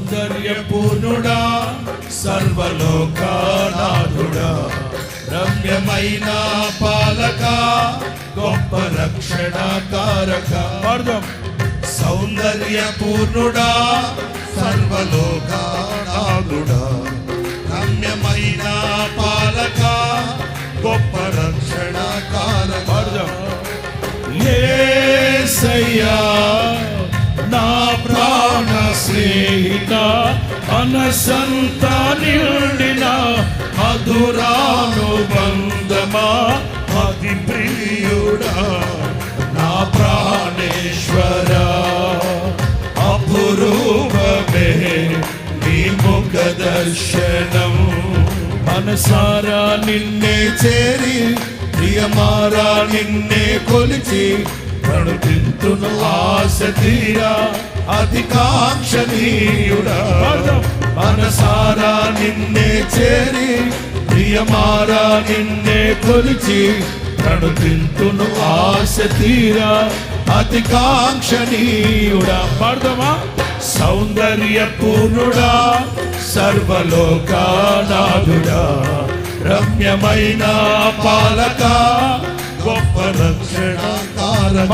సౌందర్యపూర్ణుడా సర్వలోకనాథుడా రమ్యమైన పాలక గొప్ప రక్షణ కారక సౌందర్యపూర్ణుడా సర్వలోకనాథుడా రమ్యమైన పాలక గొప్ప రక్షణ కారక యేసయ్యా నా ప్రాణ స్నేహిత మనసంత నిండిన మధురానుబంధమా అతి ప్రియుడా నా ప్రాణేశ్వర అపురూపమే నీ ముఖ దర్శనం మనసారా నిన్నే చేరి ప్రియమారా నిన్నే కొలిచి ప్రణుతింతును ఆశ తీరా అతికాంక్షణీయుడా మనసారా నిన్నే చేరి ప్రియమారా నిన్నే కొలిచి ప్రణుతింతును ఆశ తీరా అతికాంక్షణీయుడా పాడదామా సౌందర్యపూర్ణుడా సర్వలోకనాథుడా రమ్యమైన పాలక గొప్ప రక్షణ కారక